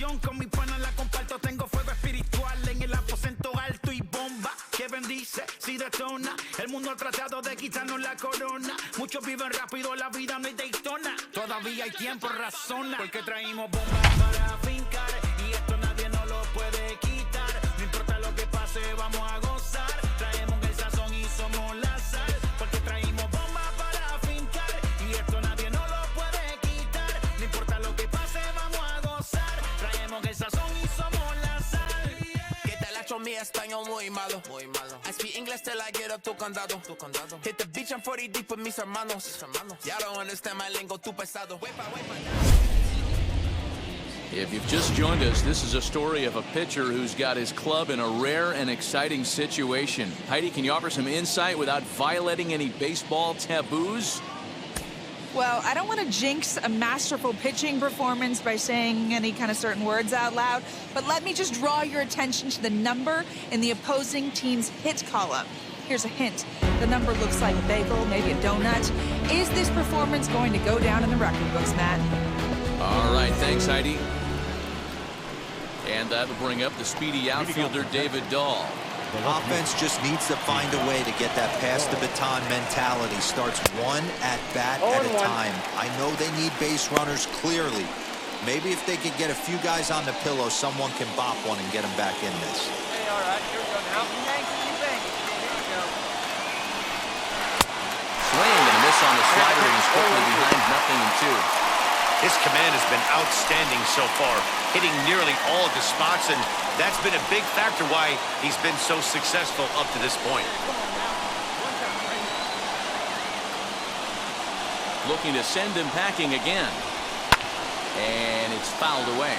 pasión con mi pana la comparto. Tengo fuego espiritual en el aposento alto y bomba que bendice si detona. El mundo ha tratado de quitarnos la corona. Muchos viven rápido, la vida no hay Daytona. Todavía hay tiempo, razona. Porque traímos bombas para fincar y esto nadie nos lo puede quitar. No importa lo que pase, vamos a gozar. Traemos el sazón y somos la sal. Porque traímos bombas para fincar y esto nadie nos lo puede quitar. No importa lo que pase, vamos a gozar. Traemos el sazón y somos la sal. ¿Qué tal hecho mi español muy malo? I speak English till I get up tu condado. Hit the beach and 40 deep with mis hermanos. Ya don't understand my lingo, tu pesado. If you've just joined us, this is a story of a pitcher who's got his club in a rare and exciting situation. Heidi, can you offer some insight without violating any baseball taboos? Well, I don't want to jinx a masterful pitching performance by saying any kind of certain words out loud, but let me just draw your attention to the number in the opposing team's hit column. Here's a hint. The number looks like a bagel, maybe a donut. Is this performance going to go down in the record books, Matt? All right, thanks, Heidi. And that'll bring up the speedy outfielder, David Dahl. The offense just needs to find a way to get that pass the baton mentality. Starts one at bat at a time. I know they need base runners clearly. Maybe if they could get a few guys on the pillow, someone can bop one and get them back in this. Hey, all right, here we go now. Thank you. Here we go. Swing and a miss on the slider, and he's quickly behind 0-2. His command has been outstanding so far, hitting nearly all of the spots, and that's been a big factor why he's been so successful up to this point. Looking to send him packing again. And it's fouled away.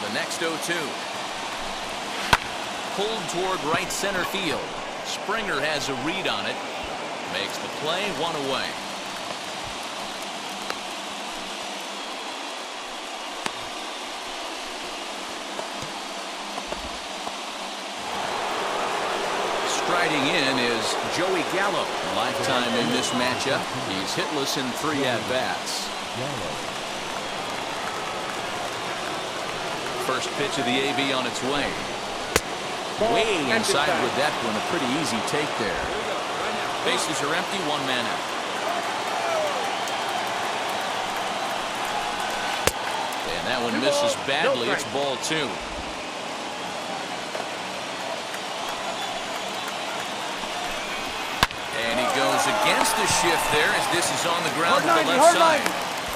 The next 0-2. Pulled toward right center field. Springer has a read on it. Makes the play, one away. Striding in is Joey Gallo. Lifetime in this matchup. He's hitless in 3 at-bats. First pitch of the AB on its way. Way inside with that one. A pretty easy take there. Bases are empty, 1 man out. And that one misses badly. It's ball 2. And he goes against the shift there as this is on the ground to the left side.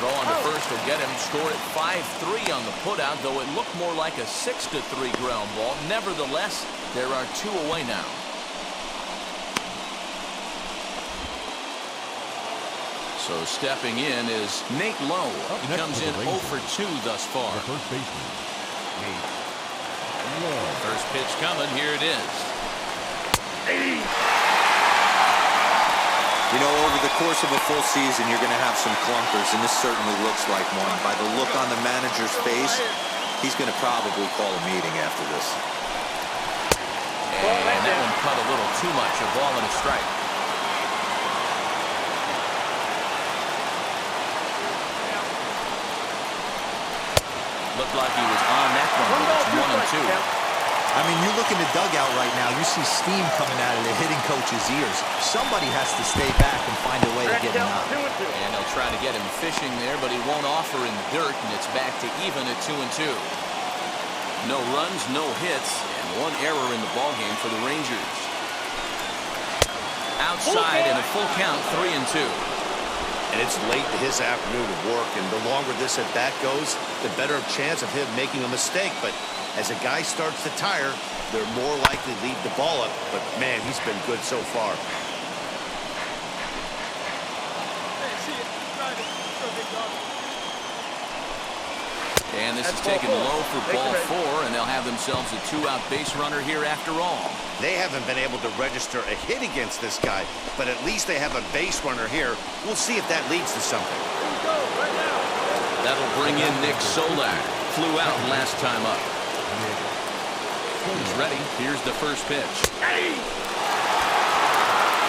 Throw on to first will get him. Scored at 5-3 on the putout, though it looked more like a 6-3 ground ball. Nevertheless, there are 2 away now. So stepping in is Nate Lowe. He comes in 0 for 2 thus far. First baseman, Nate Lowe. First pitch coming. Here it is. You know, over the course of a full season, you're going to have some clunkers, and this certainly looks like one. By the look on the manager's face, he's going to probably call a meeting after this. And that one cut a little too much. A ball and a strike. Looked like he was on that one, but it's 1-2. I mean, you look in the dugout right now, you see steam coming out of the hitting coach's ears. Somebody has to stay back and find a way to get him out. And they'll try to get him fishing there, but he won't offer in the dirt, and it's back to even at 2-2. No runs, no hits, and 1 error in the ballgame for the Rangers. Outside in a full count, 3-2. And it's late in his afternoon of work, and the longer this at-bat goes, the better chance of him making a mistake. But as a guy starts to tire, they're more likely to leave the ball up. But, man, he's been good so far. And this is taken low for ball 4, and they'll have themselves a 2-out base runner here after all. They haven't been able to register a hit against this guy, but at least they have a base runner here. We'll see if that leads to something. That'll bring in Nick Solar. Flew out last time up. He's ready. Here's the first pitch.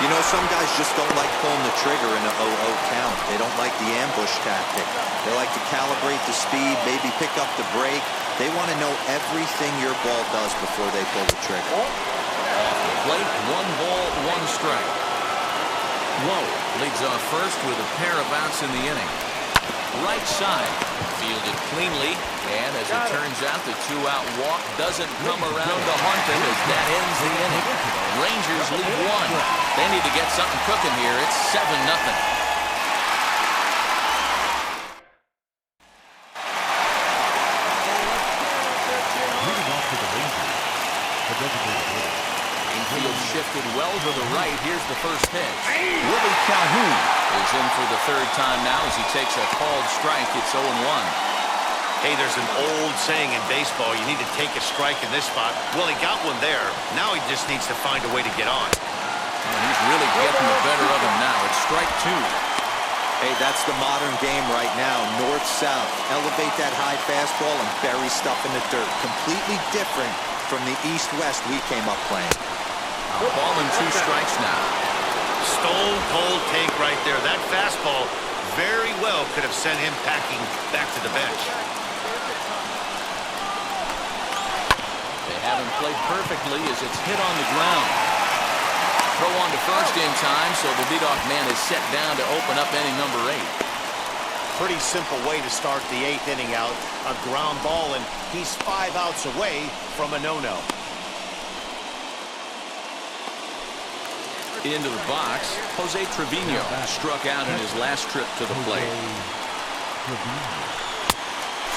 You know, some guys just don't like pulling the trigger in an 0-0 count. They don't like the ambush tactic. They like to calibrate the speed, maybe pick up the break. They want to know everything your ball does before they pull the trigger. Off the plate, 1 ball, 1 strike. Lowe leads off first with a pair of outs in the inning. Right side, fielded cleanly, and as it turns out, the 2-out walk doesn't come around to haunt them as that ends the inning. Rangers lead 1. They need to get something cooking here. It's 7-0. Infield shifted well to the right. Here's the first pitch. Willie Calhoun is in for the 3rd time now as he takes a called strike. It's 0-1. Hey, there's an old saying in baseball, you need to take a strike in this spot. Well, he got one there. Now he just needs to find a way to get on. And he's really getting the better of him now. It's strike 2. Hey, that's the modern game right now. North-south. Elevate that high fastball and bury stuff in the dirt. Completely different from the east-west we came up playing. Ball and 2 strikes now. Stone cold take right there. That fastball very well could have sent him packing back to the bench. They haven't played perfectly as it's hit on the ground. Throw on to first in time, so the leadoff man is set down to open up inning number 8. Pretty simple way to start the 8th inning out. A ground ball, and he's 5 outs away from a no-no. Into the box, Jose Trevino struck out in his last trip to the plate.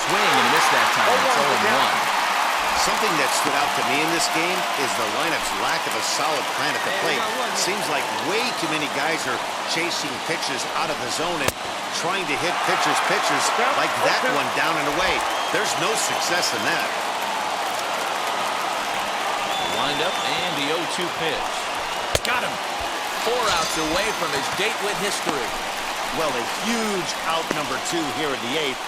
Swing and miss that time. It's 0-1. Something that stood out to me in this game is the lineup's lack of a solid plan at the plate. It seems like way too many guys are chasing pitches out of the zone and trying to hit pitchers like that one down and away. There's no success in that. Wind up and the 0-2 pitch. Got him. 4 outs away from his date with history. Well, a huge out number 2 here in the 8th.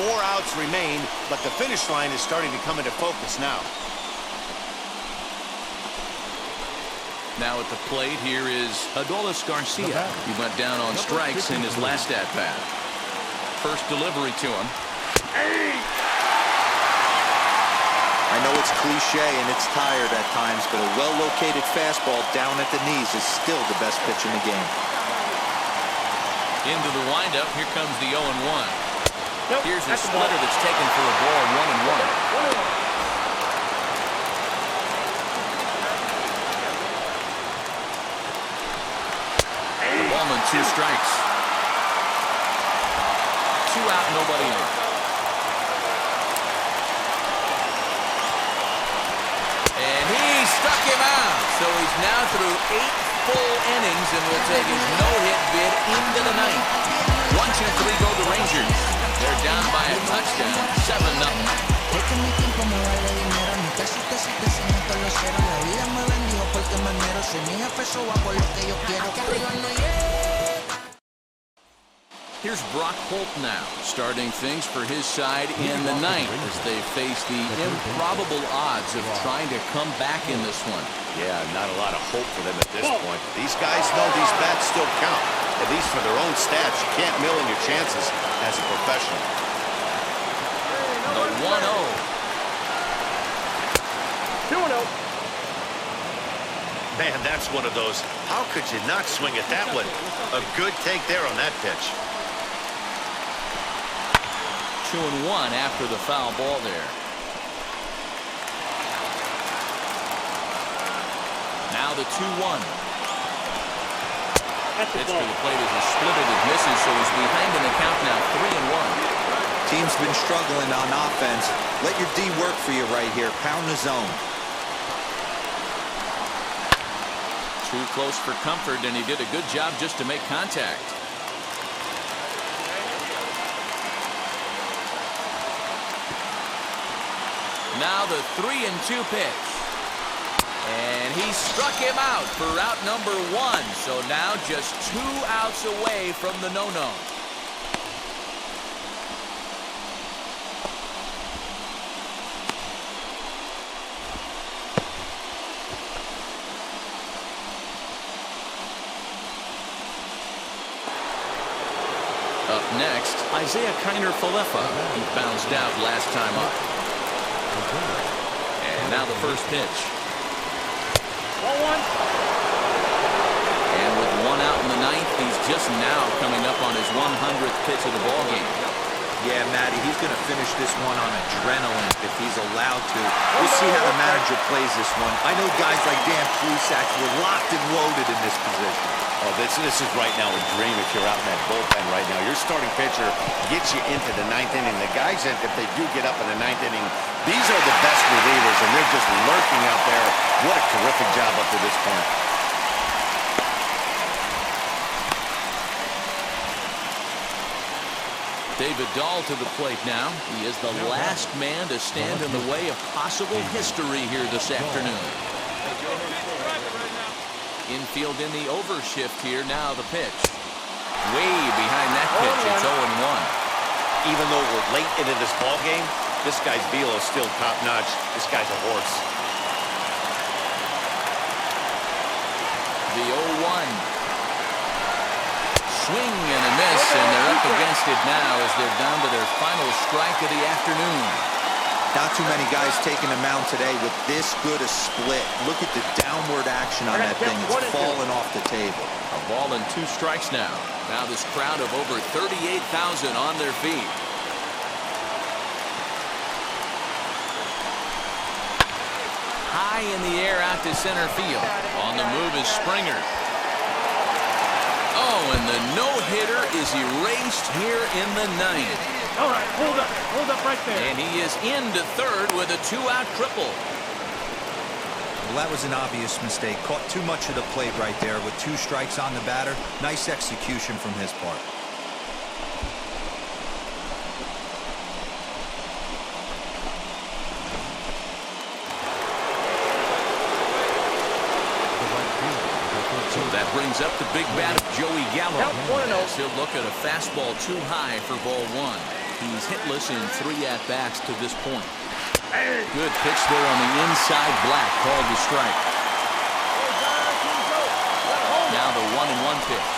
4 outs remain, but the finish line is starting to come into focus now. Now at the plate, here is Adolis Garcia. He went down on strikes in his last at-bat. First delivery to him. I know it's cliche and it's tired at times, but a well-located fastball down at the knees is still the best pitch in the game. Into the windup, here comes the 0-1. Here's a splitter that's taken for a ball, 1-1. The ball and 2 strikes. 2 out, nobody on. And he struck him out. So he's now through 8 full innings and will take his no-hit bid into the 9th. 1-2-3 go the Rangers. They're down by a touchdown, 7-0. Here's Brock Holt now, starting things for his side in the 9th as they face the improbable odds of trying to come back in this one. Yeah, not a lot of hope for them at this point. These guys know these bats still count, at least for their own stats. You can't mill in your chances as a professional. The 1-0. 2-0. Man, that's one of those. How could you not swing at that one? A good take there on that pitch. 2-1 after the foul ball there. Now the 2-1. Pitch to the plate is a splitter that misses, so he's behind in the count now, 3-1. Team's been struggling on offense. Let your D work for you right here. Pound the zone. Too close for comfort, and he did a good job just to make contact. Now the 3-2 pitch. And he struck him out for out number 1. So now just 2 outs away from the no-no. Up next, Isaiah Kiner-Falefa. He bounced out last time up. And now the first pitch. 1-1. And with one out in the ninth, he's just now coming up on his 100th pitch of the ballgame. Yeah, Matty, he's going to finish this one on adrenaline if he's allowed to. We'll see how the manager plays this one. I know guys like Dan Plesac were locked and loaded in this position. Oh, this is right now a dream if you're out in that bullpen right now. Your starting pitcher gets you into the ninth inning. The guys, if they do get up in the ninth inning, these are the best relievers, and they're just lurking out there. What a terrific job up to this point. David Dahl to the plate now. He is the last man to stand in the way of possible history here this afternoon. Infield in the overshift here. Now the pitch. Way behind that pitch. It's 0-1. Even though we're late into this ball game, this guy's velo is still top-notch. This guy's a horse. The 0-1. Swing and a miss, and they're up against it now as they're down to their final strike of the afternoon. Not too many guys taking the mound today with this good a split. Look at the downward action on that thing. It's falling off the table. A ball and 2 strikes now. Now this crowd of over 38,000 on their feet. High in the air out to center field. On the move is Springer. Oh, and the no-hitter is erased here in the ninth. All right, hold up right there. And he is into third with a 2-out triple. Well, that was an obvious mistake. Caught too much of the plate right there with 2 strikes on the batter. Nice execution from his part. So that brings up the big bat of Joey Gallo. Count 1-0. He'll look at a fastball too high for ball 1. He's hitless in 3 at-bats to this point. Good pitch there on the inside. Black called the strike. Now the 1-1 pitch.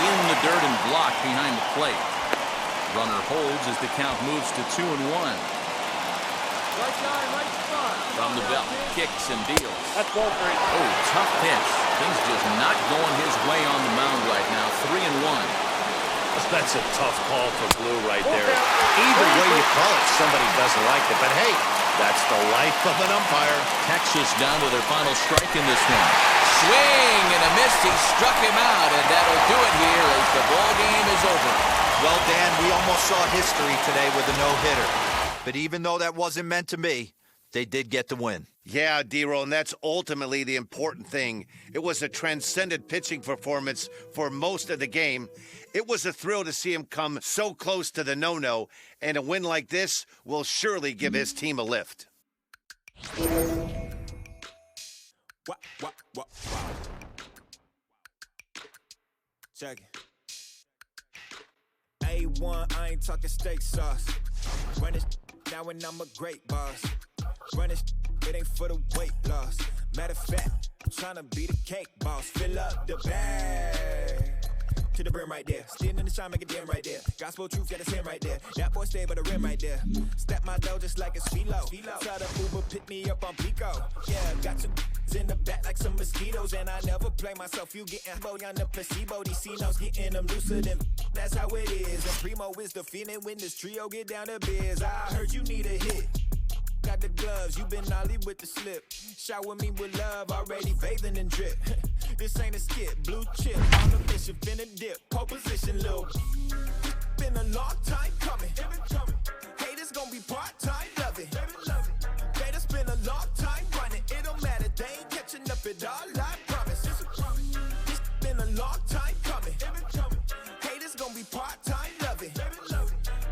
In the dirt and blocked behind the plate. Runner holds as the count moves to 2-1. From the belt, kicks and deals. That's ball 3. Oh, tough pitch. Things just not going his way on the mound right now. 3-1. That's a tough call for Blue right there. Either way you call it, somebody doesn't like it. But hey, that's the life of an umpire. Texas down to their final strike in this one. Swing and a miss. He struck him out, and that'll do it here as the ball game is over. Well, Dan, we almost saw history today with a no-hitter. But even though that wasn't meant to be, they did get the win. Yeah, D-Roll, and that's ultimately the important thing. It was a transcendent pitching performance for most of the game. It was a thrill to see him come so close to the no-no, and a win like this will surely give his team a lift. Check it. A1, I ain't talking steak sauce. Run it now and I'm a great boss. Run it ain't for the weight loss. Matter of fact, I'm tryna be the cake boss. Fill up the bag to the brim right there. Standing in the shine, make it dim right there. Gospel truth, got his hand right there. That boy stay by the rim right there. Step my dough just like it's philo. Try to Uber, pick me up on Pico. Yeah, got some in the back like some mosquitoes, and I never play myself. You getting bold on the placebo. These C-notes getting them looser than that's how it is. And Primo is the feeling when this trio get down to biz. I heard you need a hit. Got the gloves, you been ollie with the slip. Shower me with love, already bathing in drip. This ain't a skip, blue chip on the mission, finna dip, pole position, little. Been a long time coming. Haters gonna be part-time, love it. Haters been a long time running. It don't matter, they ain't catching up at all, I promise. It's been a long time coming. Haters gonna be part-time, love it.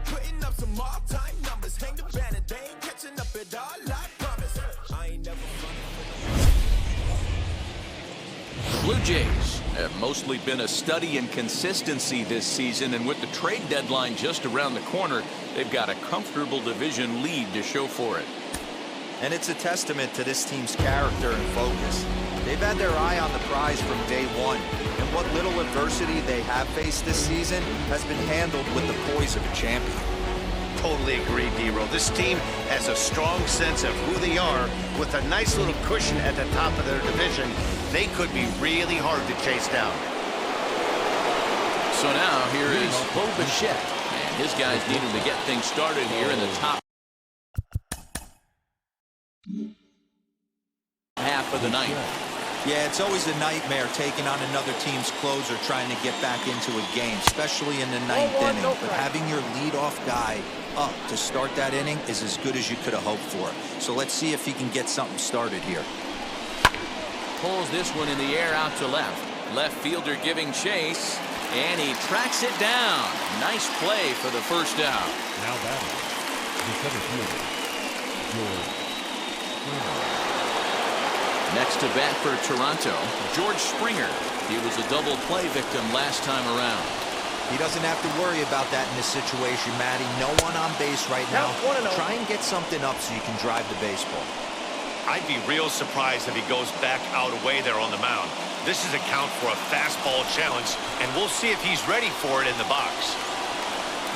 Putting up some all-time numbers, hang the banner, they ain't catching up at all, I promise. I ain't never The Blue Jays have mostly been a study in consistency this season, and with the trade deadline just around the corner, they've got a comfortable division lead to show for it. And it's a testament to this team's character and focus. They've had their eye on the prize from day one, and what little little adversity they have faced this season has been handled with the poise of a champion. Totally agree, D-Roll. This team has a strong sense of who they are. With a nice little cushion at the top of their division, they could be really hard to chase down. So now here is Bo Bichette, and his guys needed to get things started here in the top half of the ninth. Yeah, it's always a nightmare taking on another team's closer trying to get back into a game, especially in the ninth inning. But having your leadoff guy up to start that inning is as good as you could have hoped for. So let's see if he can get something started here. Pulls this one in the air out to left. Left fielder giving chase, and he tracks it down. Nice play for the first out. Now batting, the center fielder, George. Next to bat for Toronto, George Springer. He was a double play victim last time around. He doesn't have to worry about that in this situation, Matty. No one on base right now. Try and get something up so you can drive the baseball. I'd be real surprised if he goes back out away there on the mound. This is a count for a fastball challenge, and we'll see if he's ready for it in the box.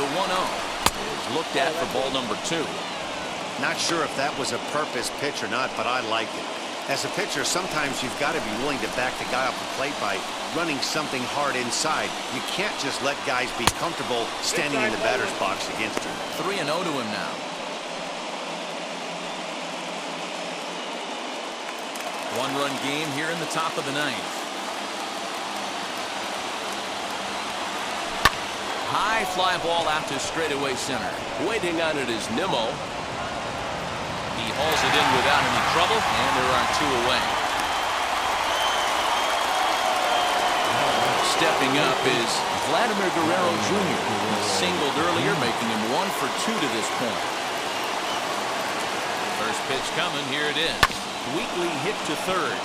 The 1-0 is looked at for ball number 2. Not sure if that was a purpose pitch or not, but I like it. As a pitcher, sometimes you've got to be willing to back the guy off the plate by running something hard inside. You can't just let guys be comfortable standing in the batter's box against him. 3-0 to him now. One-run game here in the top of the ninth. High fly ball out to straightaway center. Waiting on it is Nimmo. He hauls it in without any trouble, and there are 2 away. Stepping up is Vladimir Guerrero Jr. He singled earlier, making him 1 for 2 to this point. First pitch coming, here it is. Weekly hit to third.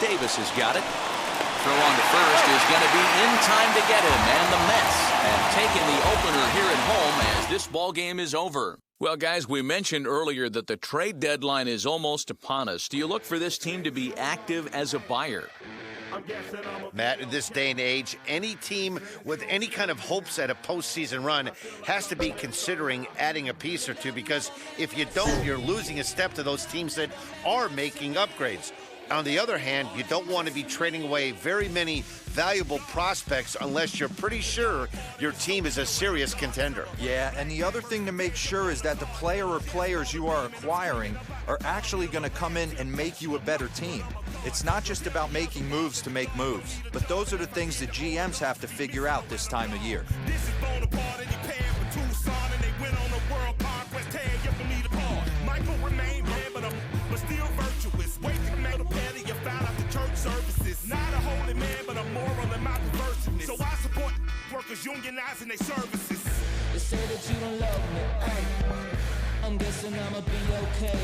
Davis has got it. Throw on to first is going to be in time to get him, and the Mets have taken the opener here at home as this ball game is over. Well, guys, we mentioned earlier that the trade deadline is almost upon us. Do you look for this team to be active as a buyer? Matt, in this day and age, any team with any kind of hopes at a postseason run has to be considering adding a piece or two, because if you don't, you're losing a step to those teams that are making upgrades. On the other hand, you don't want to be trading away very many valuable prospects unless you're pretty sure your team is a serious contender. Yeah, and the other thing to make sure is that the player or players you are acquiring are actually going to come in and make you a better team. It's not just about making moves to make moves, but those are the things that GMs have to figure out this time of year. This is Bonaparte and he paired with Tucson, and they went on the World Conquest tear. You can need a car. Michael remained bad, but still virtuous. Wait to make a pair that you found out the church services. Not a holy man, but a moral and my perversiveness. So I support workers unionizing their services. They say that you don't love me, ay. I'm guessing I'ma be okay.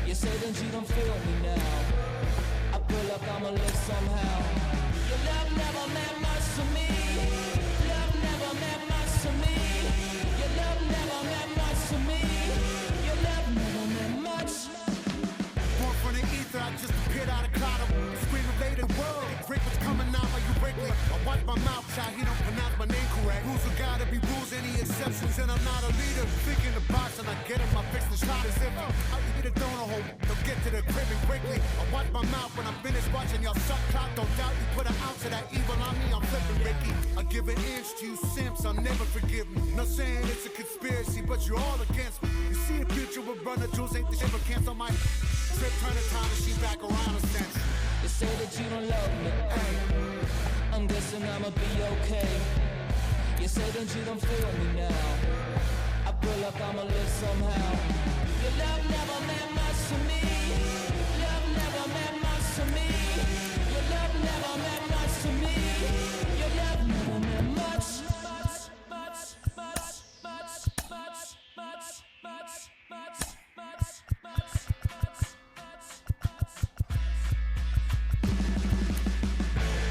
You say that you don't feel me now. I feel like I'ma live somehow. Your love never meant much to me. Love never meant much to me. Your love never meant much to me. Your love never meant much. Born from the ether, I just appeared out of cloud. Screaming later, world. Break what's coming out like you break me. I watch my mouth shot, he don't pronounce my name correct. Rules are gotta be rules, any exceptions, and I'm not a leader. Thinking the box and I get him, I fix the shot as if I hit a donut hole. Don't get to the crib and quickly. I watch my mouth when I'm finished watching y'all suck clock. Don't doubt you put an ounce of that evil on me, I'm flipping Ricky. I give an inch to you simps, I'll never forgive me. Not saying it's a conspiracy, but you're all against me. You see a future with brother Jules, ain't the shit but cancel my trip, turn the time machine back around a sense. They say that you don't love me, ay. I'm guessing I'ma be okay. You say that you don't feel me now. I feel like I'ma live somehow. Your love never meant much to me. Love never meant much to me. Your love never meant much to me. Your love never meant much.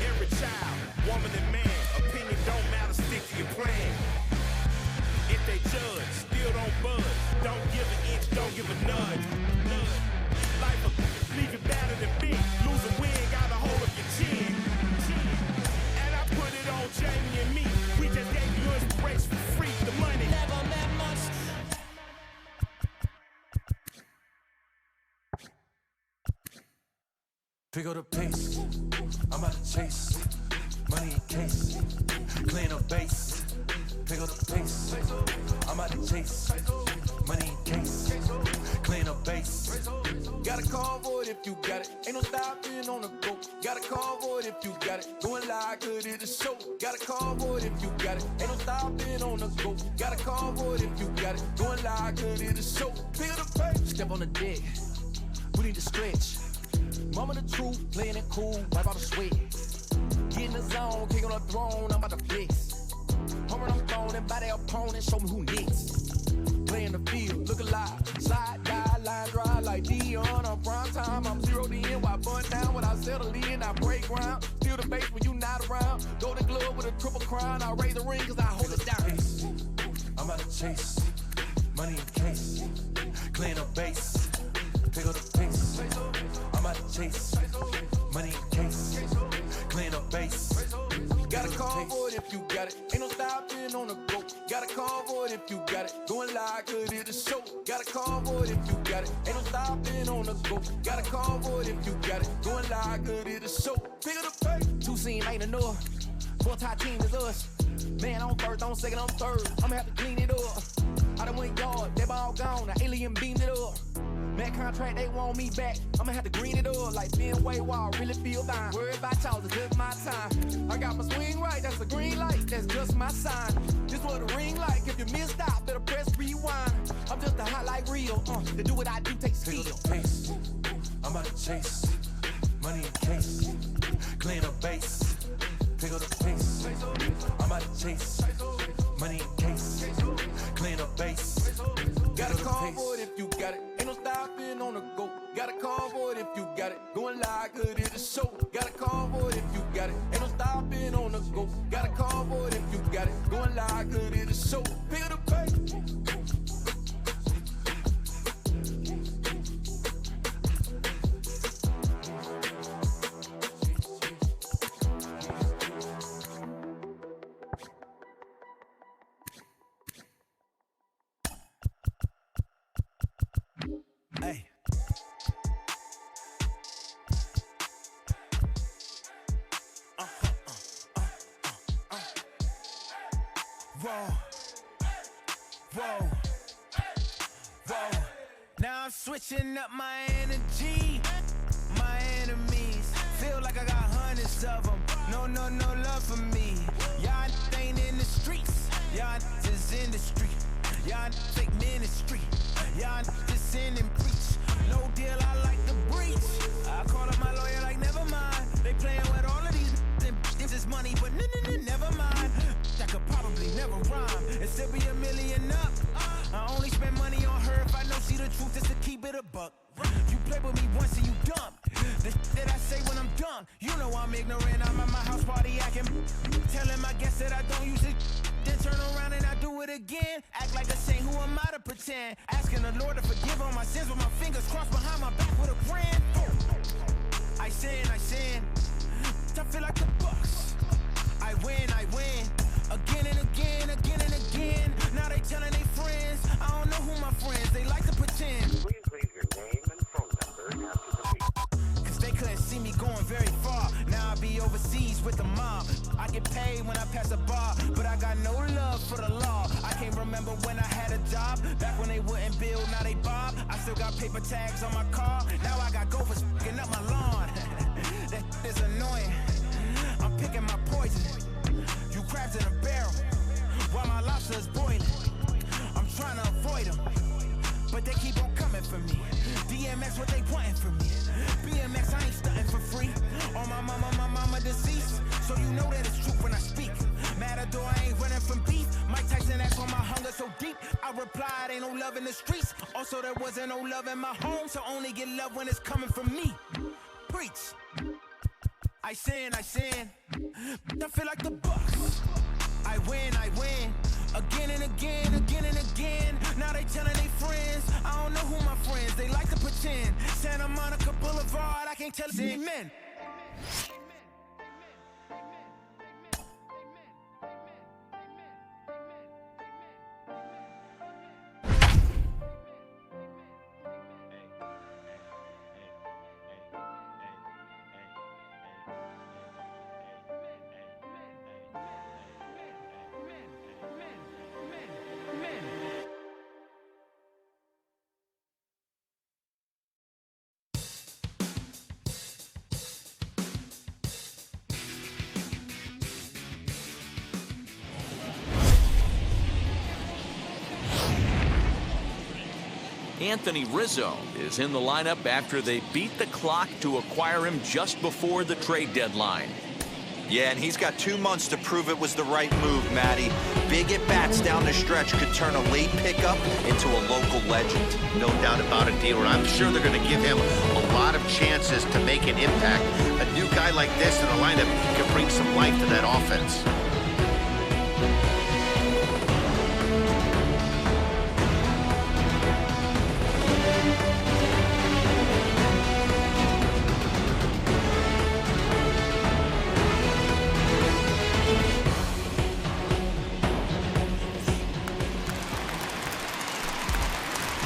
Every child, woman and man, opinion don't matter, stick to your plan. If they judge, still don't budge. Don't give an inch, don't give a nudge. Life will leave you battered and big. Lose a win, got a hold of your chin. pick up the pace. I'm about to chase money in case, clean up base, pick up the pace. I'm about to chase money in case, clean up base. Got a call for it if you got it. Ain't no stopping on the go. Got a call for it if you got it. Going live, good it is show. Got a call for it if you got it. Ain't no stopping on the go. Got a call for it if you got it. Going live, good it is show. Feel the pain. Step on the deck. We need to stretch. Mama the truth, playing it cool, wipe out the sweat. Get in the zone, kick on the throne, I'm about to flex. Home run, I'm throwing and by their opponent, show me who next. Play in the field, look alive. Slide, die, line drive like Dion on prime time. I'm zeroed in, while bun down when I settle in. I break ground, steal the base when you not around. Golden glove with a triple crown, I raise the ring cause I hold it down. I'm about to chase money in case, clean up base, pick up the pace. I'm about to chase money in case, clean up base. Got a call for it if you got it. Ain't no stopping on the go. Got a call for it if you got it. Going live, good it is show. Got a call for it if you got it. Ain't no stopping on the go. Got a call for it if you got it. Going live, good it is show. Figure the pay. Two scene ain't enough. Four-tie team is us. Man, I'm first, I'm second, I'm third. I'ma have to clean it up. I done went yard, they ball gone. The alien beamed it up. Man contract, they want me back. I'ma have to green it up like Ben Way Wall. Really feel fine. Worried about y'all, it's just my time. I got my swing right, that's a green light. That's just my sign. This what a ring like. If you missed out, better press rewind. I'm just a hot like real. To do what I do takes skill. Pace. I'm about to chase money in case, clean up base, pick up the pace. I'm about to chase money in case, clean up base. Got a call for it if you got it. Ain't no stopping on the go. Got a call for it if you got it. Going live, good it is show. Got a call for it if you got it. Ain't no stopping on the go. Got a call for it if you got it. Going live, good it is show. Pick up the pace. Hey. Whoa. Whoa. Whoa. Now I'm switching up my energy. My enemies feel like I got hundreds of them. No love for me. Y'all ain't in the streets. Y'all is in the street. Y'all fake ministry. Y'all just sin and preach. No deal, I like the breach. I call up my lawyer like, never mind. They playing with all of these. This is money, but never mind. That could probably never rhyme and still be $1 million up. I only spend money on her if I know she the truth, just to keep it a buck. You play with me once and you dumb. The that I say when I'm done, you know I'm ignorant. I'm at my house party acting, telling my guests that I don't use it. Then turn around and I do it again. Act like a saint, who am I to pretend? Asking the Lord to forgive all my sins with my fingers crossed behind my back with a brand. I sin. I feel like the Bucks. I win. Again and again. Now they telling their friends. I don't know who my friends, they like to pretend. Please leave your name and phone number after the beep. Cause they couldn't see me going very far. Now I be overseas with the mob. I get paid when I pass a bar, but I got no love for the law. I can't remember when I had a job. Back when they wouldn't build, now they bob. I still got paper tags on my car. Now I got gophers f***ing up my lawn. That is annoying. I'm picking my poison. You crabs in a barrel, while my lobster is boiling. I'm trying to avoid them, but they keep on coming for me. DMX, what they wanting from me. BMX, I ain't stunting for free. On my mama deceased, so you know that it's true when I speak. Matador, I ain't running from beef. Mike Tyson asked for my hunger so deep. I replied, ain't no love in the streets. Also, there wasn't no love in my home, so only get love when it's coming from me. Preach. I sin. I feel like the Bucks. I win. Again and again. Now they telling their friends. I don't know who my friends, they like to pretend. Santa Monica Boulevard, I can't tell amen. Anthony Rizzo is in the lineup after they beat the clock to acquire him just before the trade deadline. Yeah, and he's got 2 months to prove it was the right move, Matty. Big at-bats down the stretch could turn a late pickup into a local legend. No doubt about it, Dealer. I'm sure they're going to give him a lot of chances to make an impact. A new guy like this in the lineup can bring some life to that offense.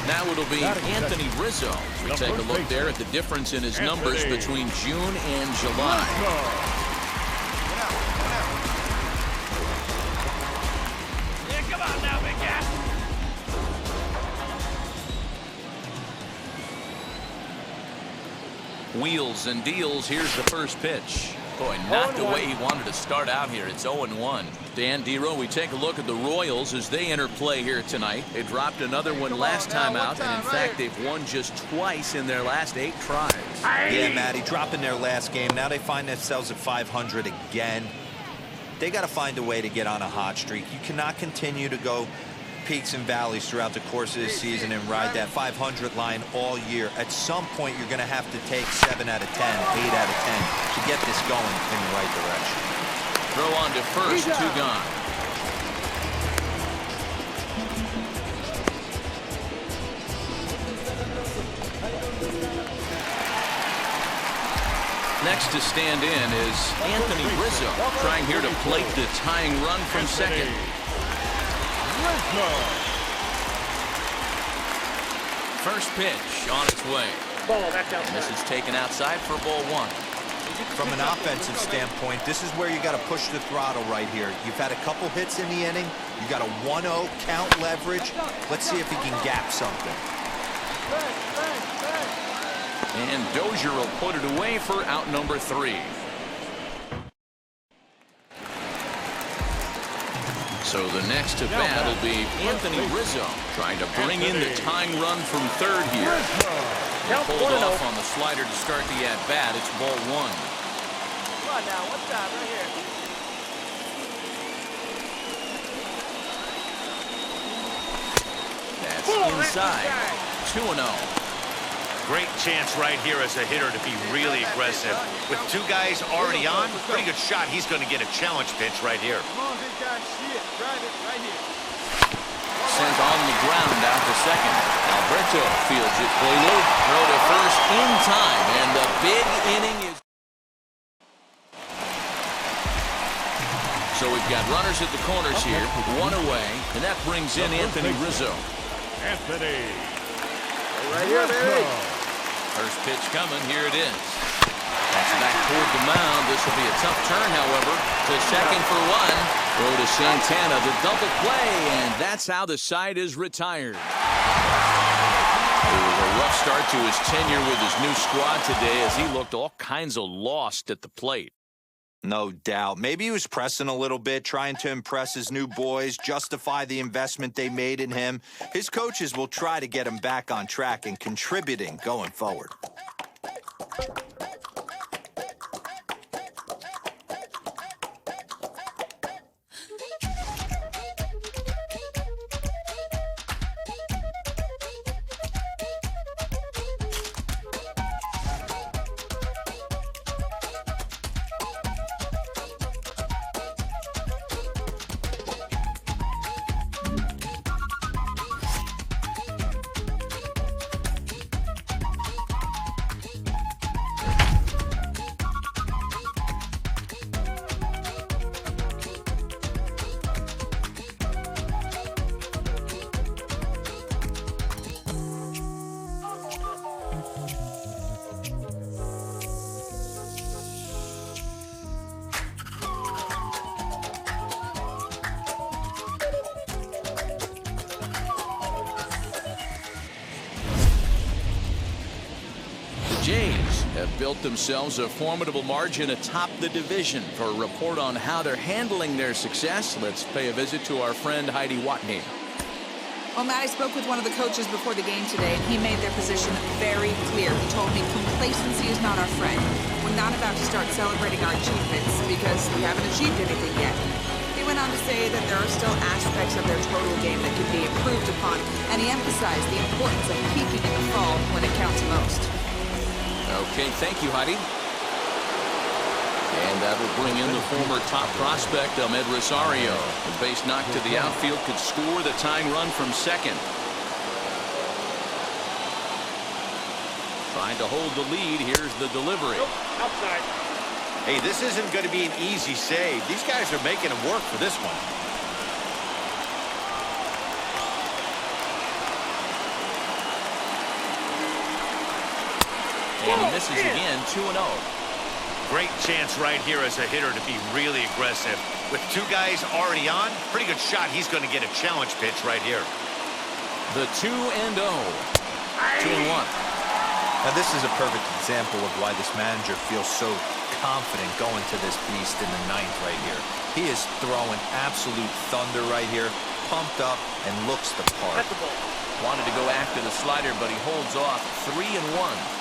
Now it'll be Anthony Rizzo. We take a look there at the difference in his numbers between June and July. Yeah, come on now, big guy. Wheels and deals. Here's the first pitch. Boy, not the way he wanted to start out here. It's 0-1. Dan Dero, we take a look at the Royals as they enter play here tonight. They dropped another one last time out, and in fact, they've won just twice in their last 8 tries. Yeah, Matty, dropping their last game. Now they find themselves at 500 again. They got to find a way to get on a hot streak. You cannot continue to go peaks and valleys throughout the course of this season and ride that 500 line all year. At some point, you're going to have to take 7 out of 10, 8 out of 10 to get this going in the right direction. Throw on to first, 2 gone. Next to stand in is Anthony Rizzo, trying here to plate the tying run from second. First pitch on its way. And this is taken outside for ball 1. From an offensive standpoint, this is where you got to push the throttle right here. You've had a couple hits in the inning. You got a 1-0 count leverage. Let's see if he can gap something. And Dozier will put it away for out number 3. So the next to bat will be Anthony Rizzo, trying to bring in the tying run from third here. Pulled off on the slider to start the at-bat. It's ball 1. Come on now, what's that right here? That's inside. 2-0. Great chance right here as a hitter to be really aggressive. With 2 guys already on, pretty good shot. He's going to get a challenge pitch right here. Sent on the ground out to second. Alberto fields it. Boyle throw to first in time, and the big inning is. So we've got runners at the corners here, 1 away, and that brings in Anthony Rizzo. Anthony. Right here, baby. First pitch coming. Here it is. That's back toward the mound. This will be a tough turn, however. To second for 1. Throw to Santana, the double play, and that's how the side is retired. It was a rough start to his tenure with his new squad today as he looked all kinds of lost at the plate. No doubt. Maybe he was pressing a little bit, trying to impress his new boys, justify the investment they made in him. His coaches will try to get him back on track and contributing going forward. Jays have built themselves a formidable margin atop the division. For a report on how they're handling their success, let's pay a visit to our friend Heidi Watney. Well, Matt, I spoke with one of the coaches before the game today, and he made their position very clear. He told me complacency is not our friend. We're not about to start celebrating our achievements because we haven't achieved anything yet. He went on to say that there are still aspects of their total game that could be improved upon, and he emphasized the importance of peaking in the fall when it counts most. Okay, thank you, Heidi. And that will bring in the former top prospect, Ahmed Rosario. The base knock to the outfield could score the tying run from second. Trying to hold the lead. Here's the delivery. Outside. Hey, this isn't going to be an easy save. These guys are making him work for this one. And he misses again, 2-0. Great chance right here as a hitter to be really aggressive. With two guys already on, pretty good shot. He's going to get a challenge pitch right here. The 2-0. 2-1. Now, this is a perfect example of why this manager feels so confident going to this beast in the ninth right here. He is throwing absolute thunder right here, pumped up, and looks the part. Wanted to go after the slider, but he holds off. 3-1.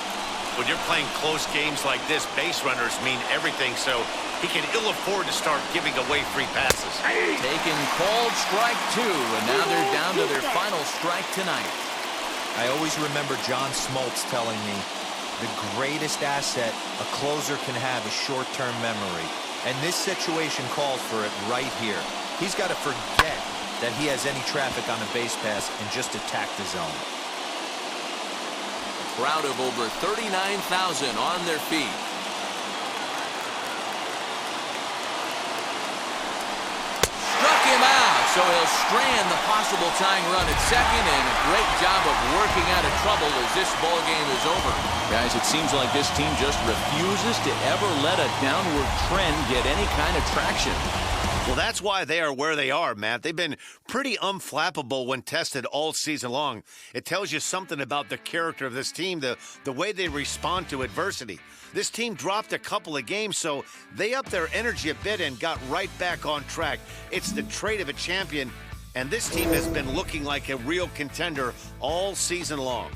When you're playing close games like this, base runners mean everything, so he can ill afford to start giving away free passes. Taken called strike 2, and now they're down to their final strike tonight. I always remember John Smoltz telling me the greatest asset a closer can have is short-term memory, and this situation calls for it right here. He's got to forget that he has any traffic on a base pass and just attack the zone. Crowd of over 39,000 on their feet. Struck him out, so he'll strand the possible tying run at second, and a great job of working out of trouble as this ball game is over. Guys, it seems like this team just refuses to ever let a downward trend get any kind of traction. Well, that's why they are where they are, Matt. They've been pretty unflappable when tested all season long. It tells you something about the character of this team, the way they respond to adversity. This team dropped a couple of games, so they upped their energy a bit and got right back on track. It's the trait of a champion, and this team has been looking like a real contender all season long.